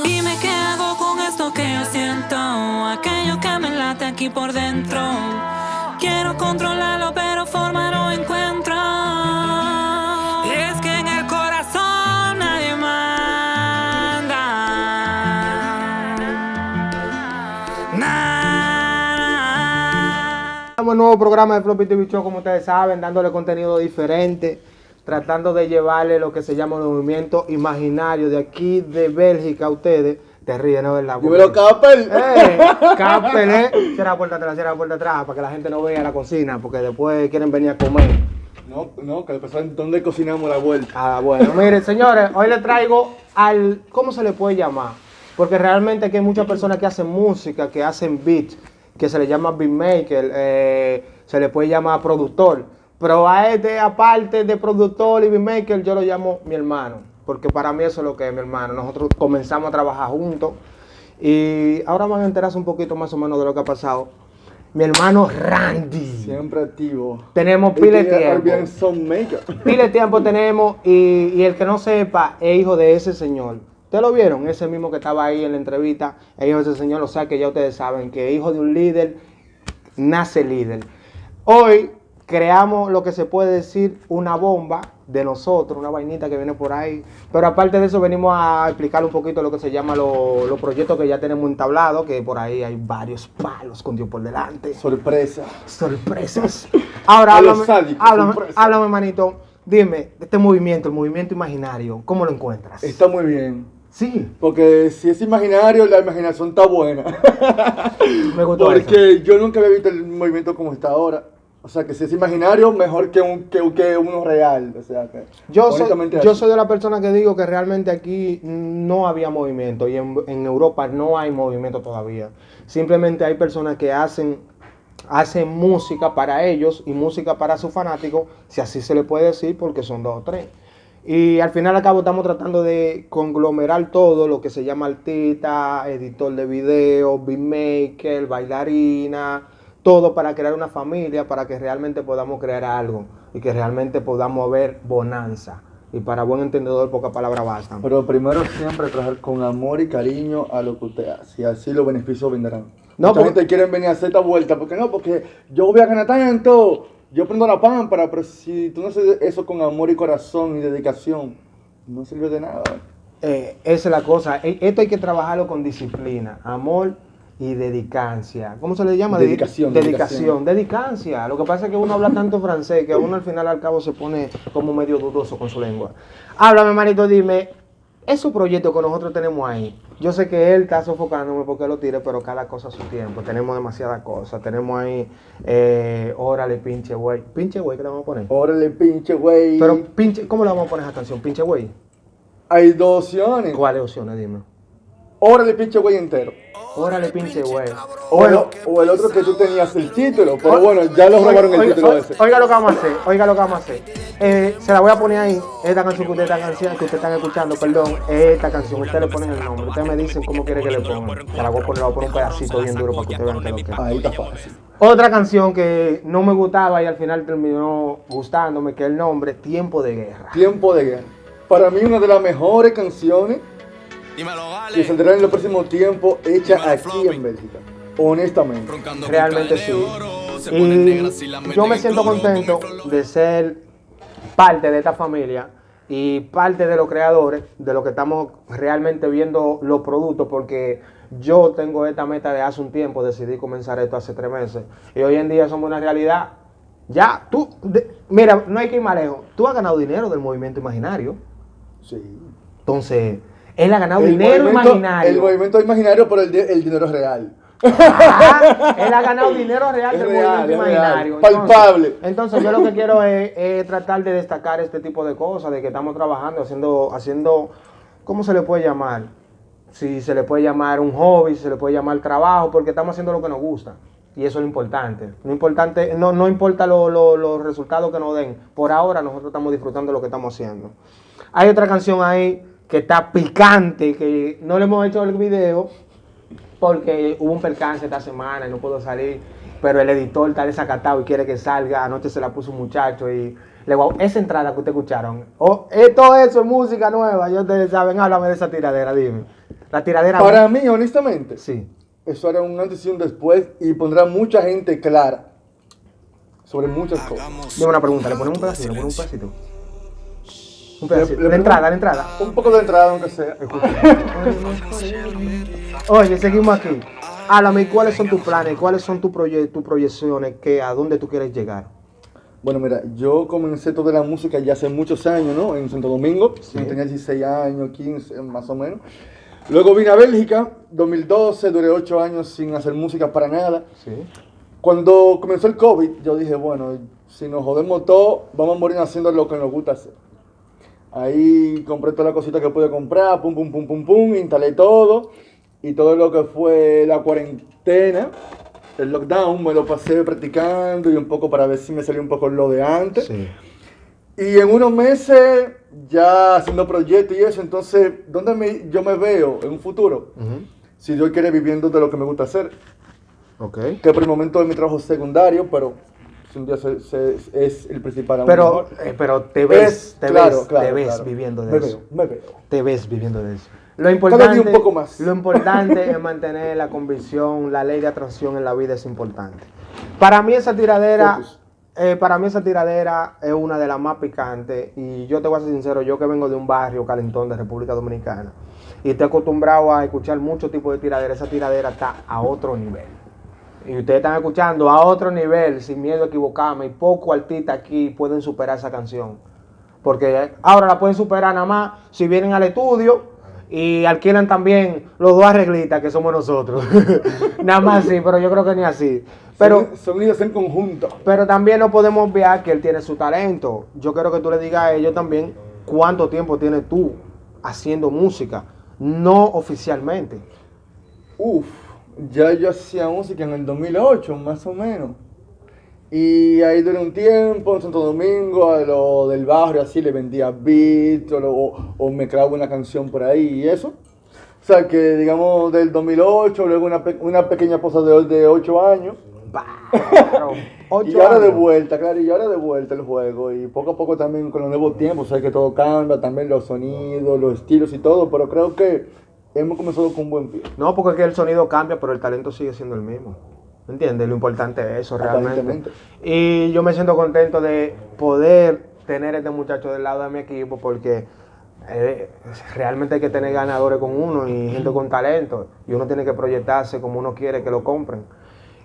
Dime qué hago con esto que yo siento, aquello que me late aquí por dentro. Quiero controlarlo, pero forma no encuentro. Es que en el corazón nadie manda. Estamos en un nuevo programa de Floppy TV Show, como ustedes saben, dándole contenido diferente, tratando de llevarle lo que se llama un movimiento imaginario de aquí de Bélgica a ustedes. Te ríes, ¿no? ¿Verdad? Dímelo, Capel. Capel, cierra la puerta atrás, para que la gente no vea la cocina, porque después quieren venir a comer. No, que después saben dónde cocinamos la vuelta. Ah, bueno, miren, señores, hoy les traigo al, ¿cómo se le puede llamar? Porque realmente aquí hay muchas personas que hacen música, que hacen beats, que se le llama beatmaker, se le puede llamar productor. Pero a este, aparte de productor y beatmaker, yo lo llamo mi hermano. Porque para mí eso es lo que es mi hermano. Nosotros comenzamos a trabajar juntos. Y ahora van a enterarse un poquito más o menos de lo que ha pasado. Mi hermano Randy. Siempre activo. Tenemos pile de tiempo. Songmaker. Pile de tiempo tenemos. Y el que no sepa es hijo de ese señor. ¿Ustedes lo vieron? Ese mismo que estaba ahí en la entrevista. Es hijo de ese señor. O sea que ya ustedes saben que hijo de un líder nace líder. Hoy creamos lo que se puede decir una bomba de nosotros, una vainita que viene por ahí. Pero aparte de eso venimos a explicar un poquito lo que se llama los proyectos que ya tenemos entablados, que por ahí hay varios palos con Dios por delante. Sorpresa. Sorpresas. Ahora háblame, manito. Dime, este movimiento, el movimiento imaginario, ¿cómo lo encuentras? Está muy bien. Sí. Porque si es imaginario, la imaginación está buena. Me gustó Porque eso. yo nunca había visto el movimiento como está ahora. O sea, que si es imaginario, mejor que uno real. O sea, que Yo soy de la persona que digo que realmente aquí no había movimiento y en Europa no hay movimiento todavía. Simplemente hay personas que hacen música para ellos y música para sus fanáticos, si así se le puede decir, porque son 2 o 3. Y al final y al cabo estamos tratando de conglomerar todo lo que se llama artista, editor de video, beatmaker, bailarina, todo para crear una familia, para que realmente podamos crear algo y que realmente podamos ver bonanza. Y para buen entendedor, pocas palabras bastan. Pero primero siempre trabajar con amor y cariño a lo que usted hace. Y así los beneficios vendrán. Mucha gente quiere venir a hacer esta vuelta. Porque yo voy a ganar tanto. Yo prendo la pámpara. Pero si tú no haces eso con amor y corazón y dedicación, no sirve de nada. Esa es la cosa. Esto hay que trabajarlo con disciplina, amor y dedicancia. ¿Cómo se le llama? Dedicancia. Lo que pasa es que uno habla tanto francés que uno al final al cabo se pone como medio dudoso con su lengua. Háblame, manito, dime, esos proyectos que nosotros tenemos ahí, yo sé que él está sofocándome porque lo tire, pero cada cosa a su tiempo. Tenemos demasiadas cosas. Tenemos ahí, órale, pinche güey. Pinche güey, ¿qué le vamos a poner? Órale, pinche güey. Pero, pinche, ¿cómo le vamos a poner a esa canción? Pinche güey. Hay 2 opciones. ¿Cuáles opciones? Dime. Órale, pinche güey entero. Órale, pinche güey. O el otro que tú tenías el título, pero bueno, ya lo robaron el título ese. Oiga lo que vamos a hacer, se la voy a poner ahí, esta canción que ustedes están escuchando, perdón, esta canción, ustedes le ponen el nombre, ustedes me dicen cómo quiere que le pongan. Se la voy a poner un pedacito bien duro para que ustedes vean que lo que es. Ahí está fácil. Otra canción que no me gustaba y al final terminó gustándome, que es el nombre, Tiempo de Guerra. Tiempo de Guerra. Para mí una de las mejores canciones que saldrán en los próximos tiempos hechas aquí en Bélgica. Honestamente. Realmente sí. Y yo me siento contento de ser parte de esta familia y parte de los creadores, de lo que estamos realmente viendo los productos, porque yo tengo esta meta de hace un tiempo, decidí comenzar esto hace 3 meses y hoy en día somos una realidad. Ya, mira, no hay que ir más lejos. Tú has ganado dinero del movimiento imaginario. Sí. Entonces, él ha ganado dinero imaginario. El movimiento imaginario, pero el dinero es real. Él ha ganado dinero real del movimiento imaginario. Palpable. Entonces yo lo que quiero es tratar de destacar este tipo de cosas, de que estamos trabajando, haciendo, ¿cómo se le puede llamar? Si se le puede llamar un hobby, si se le puede llamar trabajo, porque estamos haciendo lo que nos gusta. Y eso es lo importante. No importa los resultados que nos den. Por ahora nosotros estamos disfrutando de lo que estamos haciendo. Hay otra canción ahí que está picante, que no le hemos hecho el video porque hubo un percance esta semana y no puedo salir, pero el editor está desacatado y quiere que salga. Anoche se la puso un muchacho y le digo, esa entrada que ustedes escucharon, todo eso es música nueva, ya ustedes saben, háblame de esa tiradera, dime. La tiradera. Para mí, honestamente, Sí. eso hará un antes y un después y pondrá mucha gente clara sobre muchas cosas. Dime una pregunta, ¿le ponemos un pedacito? ¿Le ponemos un pedacito? Un pedacito. Le La entrada, la entrada. Un poco de entrada, aunque sea. Oye, seguimos aquí. Háblame, ¿cuáles son tus planes? ¿Cuáles son tus proyecciones? ¿A dónde tú quieres llegar? Bueno, mira, yo comencé toda la música ya hace muchos años, ¿no? En Santo Domingo, Sí. tenía 16 años, 15 más o menos. Luego vine a Bélgica, 2012, duré 8 años sin hacer música para nada. Sí. Cuando comenzó el COVID, yo dije, bueno, si nos jodemos todo, vamos a morir haciendo lo que nos gusta hacer. Ahí compré todas las cositas que pude comprar, pum, pum, pum, pum, pum, instalé todo. Y todo lo que fue la cuarentena, el lockdown, me lo pasé practicando y un poco para ver si me salió un poco lo de antes. Sí. Y en unos meses ya haciendo proyectos y eso, entonces, ¿dónde yo me veo en un futuro? Ujú. Si Dios quiere viviendo de lo que me gusta hacer, Ok. que por el momento es mi trabajo secundario, pero si un día es el principal. Pero te ves, claro, te ves claro. viviendo de Me eso. veo, me veo. Te ves viviendo de eso. Cada día un poco más. Lo importante es mantener la convicción, la ley de atracción en la vida es importante. Para mí esa tiradera, Focus. es una de las más picantes y yo te voy a ser sincero, yo que vengo de un barrio calentón de República Dominicana y estoy acostumbrado a escuchar muchos tipos de tiradera, esa tiradera está a otro nivel. Y ustedes están escuchando a otro nivel, sin miedo a equivocarme, y pocos artistas aquí pueden superar esa canción. Porque ahora la pueden superar nada más si vienen al estudio y alquilan también los dos arreglistas que somos nosotros. Nada más así, pero yo creo que ni así. Pero, Sonidos en conjunto. pero también no podemos obviar que él tiene su talento. Yo quiero que tú le digas a ellos también cuánto tiempo tienes tú haciendo música, no oficialmente. Ya yo hacía música en el 2008, más o menos. Y ahí duré un tiempo en Santo Domingo, a lo del barrio, así le vendía beats o me creaba una canción por ahí y eso. O sea que, digamos, del 2008, luego una pequeña pausa de 8 años. Claro, Y ahora de vuelta, claro, y ahora de vuelta el juego. Y poco a poco también con los nuevos tiempos, sabes que todo cambia, también los sonidos, los estilos y todo, pero creo que hemos comenzado con un buen pie. No, porque es que el sonido cambia, pero el talento sigue siendo el mismo. ¿Entiendes? Lo importante es eso realmente. Aparentemente. Y yo me siento contento de poder tener a este muchacho del lado de mi equipo porque realmente hay que tener ganadores con uno y gente con talento. Y uno tiene que proyectarse como uno quiere que lo compren.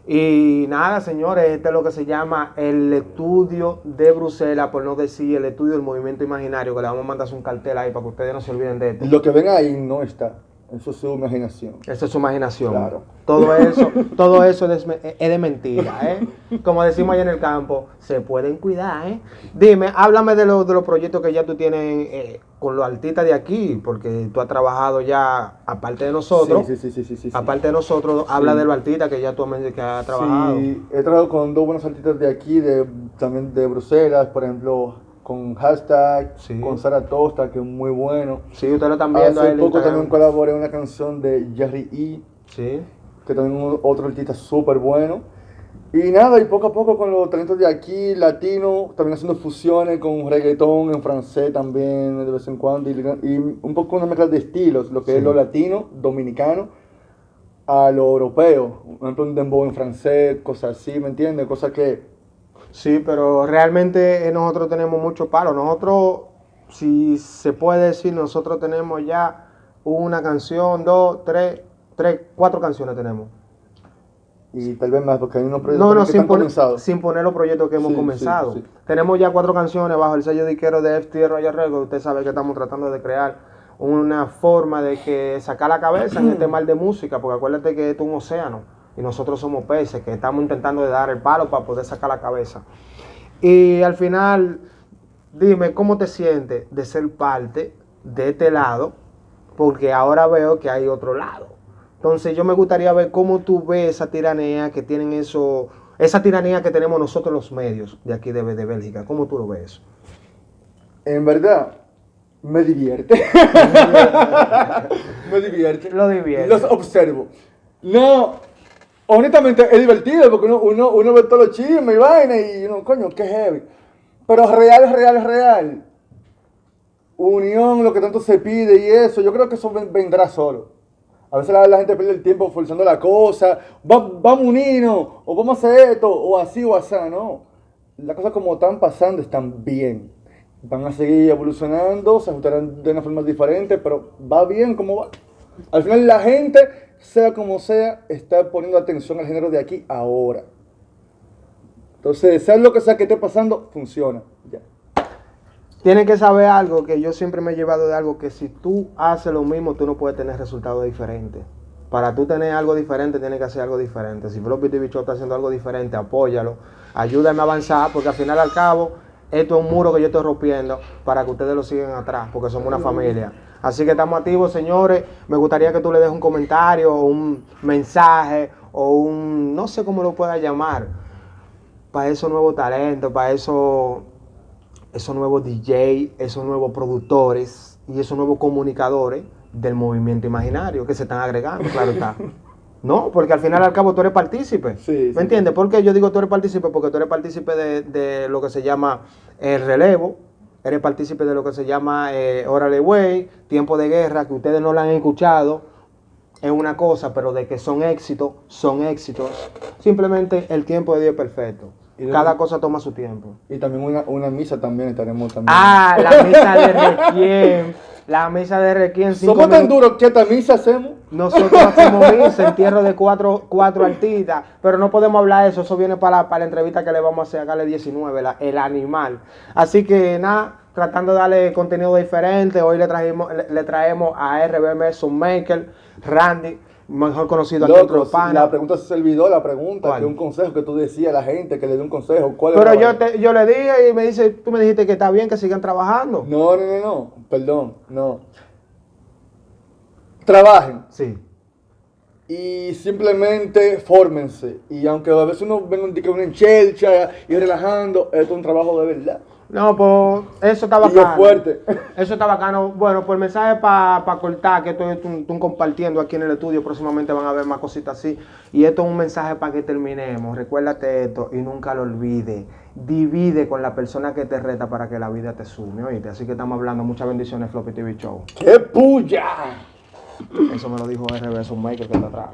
Y nada, señores, este es lo que se llama el estudio de Bruselas, por no decir el estudio del movimiento imaginario, que le vamos a mandar un cartel ahí para que ustedes no se olviden de esto. Lo que ven ahí no está. Eso es su imaginación. Esa es su imaginación. Claro. Todo eso es de mentira, ¿eh? Como decimos allá en el campo, se pueden cuidar, ¿eh? Dime, háblame de los proyectos que ya tú tienes con los artistas de aquí, porque tú has trabajado ya, aparte de nosotros, Sí. aparte de nosotros, habla de los artistas que ya tú que has trabajado. Sí, he trabajado con dos buenos artistas de aquí, también de Bruselas, por ejemplo, con Hashtag, Sí. con Sara Tosta, que es muy bueno. Sí, ustedes lo están viendo ahí Hace en poco Instagram. también colaboré en una canción de Jerry E, Sí. que también es otro artista súper bueno. Y nada, y poco a poco con los talentos de aquí, latino, también haciendo fusiones con reggaetón en francés también de vez en cuando, y un poco una mezcla de estilos, lo que Sí. es lo latino, dominicano, a lo europeo. Por ejemplo, un dembow en francés, cosas así, ¿me entiendes? Cosas que... Sí, pero realmente nosotros tenemos mucho palo. Nosotros, si se puede decir, nosotros tenemos ya una canción, dos, tres, cuatro canciones tenemos. Y tal vez más, porque hay unos proyectos No, que están comenzados. sin poner los proyectos que hemos Sí, comenzado. sí. Tenemos ya cuatro canciones bajo el sello disquero de FT Royal Records. Usted sabe que estamos tratando de crear una forma de que sacar la cabeza en este mar de música, porque acuérdate que esto es un océano y nosotros somos peces que estamos intentando de dar el palo para poder sacar la cabeza. Y al final, dime, ¿cómo te sientes de ser parte de este lado? Porque ahora veo que hay otro lado. Entonces yo me gustaría ver cómo tú ves esa tiranía que tienen esa tiranía que tenemos nosotros los medios de aquí de Bélgica. ¿Cómo tú lo ves? En verdad, me divierte. Me divierte. Lo divierte. Los observo. No, honestamente es divertido porque uno ve todos los chismes y vaina y uno, coño, qué heavy. Pero real. Unión, lo que tanto se pide y eso, yo creo que eso vendrá solo. A veces la gente pierde el tiempo forzando la cosa, vamos a unirnos, o vamos a hacer esto, o así o así, no. Las cosas como están pasando están bien. Van a seguir evolucionando, se ajustarán de una forma diferente, pero va bien como va. Al final la gente, sea como sea, está poniendo atención al género de aquí ahora. Entonces, sea lo que sea que esté pasando, funciona. Ya. Tienen que saber algo que yo siempre me he llevado de algo, que si tú haces lo mismo, tú no puedes tener resultados diferentes. Para tú tener algo diferente, tienes que hacer algo diferente. Si Floppy TV Show está haciendo algo diferente, apóyalo, ayúdame a avanzar, porque al final al cabo, esto es un muro que yo estoy rompiendo para que ustedes lo sigan atrás, porque somos una familia. Así que estamos activos, señores. Me gustaría que tú le des un comentario, o un mensaje, o un, no sé cómo lo puedas llamar, para esos nuevos talentos, para esos nuevos DJ, esos nuevos productores y esos nuevos comunicadores del movimiento imaginario que se están agregando, claro está. No, porque al final y al cabo tú eres partícipe. Sí, ¿Me entiendes? ¿Por qué yo digo tú eres partícipe? Porque tú eres partícipe de lo que se llama el relevo, eres partícipe de lo que se llama Órale Güey, Tiempo de Guerra, que ustedes no la han escuchado, es una cosa, pero de que son éxitos, son éxitos. Simplemente el tiempo de Dios es perfecto. Cada cosa toma su tiempo. Y también una misa también estaremos también. Ah, la misa de Requiem. La misa de Requiem. Somos tan duros que esta misa hacemos. Nosotros hacemos misa, entierro de cuatro artistas, pero no podemos hablar de eso. Eso viene para la entrevista que le vamos a hacer acá, el 19, el animal. Así que nada, tratando de darle contenido diferente. Hoy le traemos a RBM Sunmaker, Randy, mejor conocido aquí entre los panas. La pregunta se olvidó, la pregunta, ¿cuál? que un consejo que tú decías a la gente, que le dé un consejo. ¿Cuál Pero era? yo le dije y tú me dijiste que está bien, que sigan trabajando. No, perdón, no. Trabajen. Sí. Y simplemente fórmense. Y aunque a veces uno venga una enchelcha y relajando, esto es un trabajo de verdad. No, pues eso está Y bacano. es fuerte. Eso está bacano. Bueno, pues el mensaje para cortar, que estoy compartiendo aquí en el estudio, próximamente van a ver más cositas así. Y esto es un mensaje para que terminemos. Recuérdate esto y nunca lo olvides. Divide con la persona que te reta para que la vida te sume, ¿oíste? Así que estamos hablando. Muchas bendiciones, Floppy TV Show. ¡Qué puya! Eso me lo dijo RB Sunmaker que está atrás.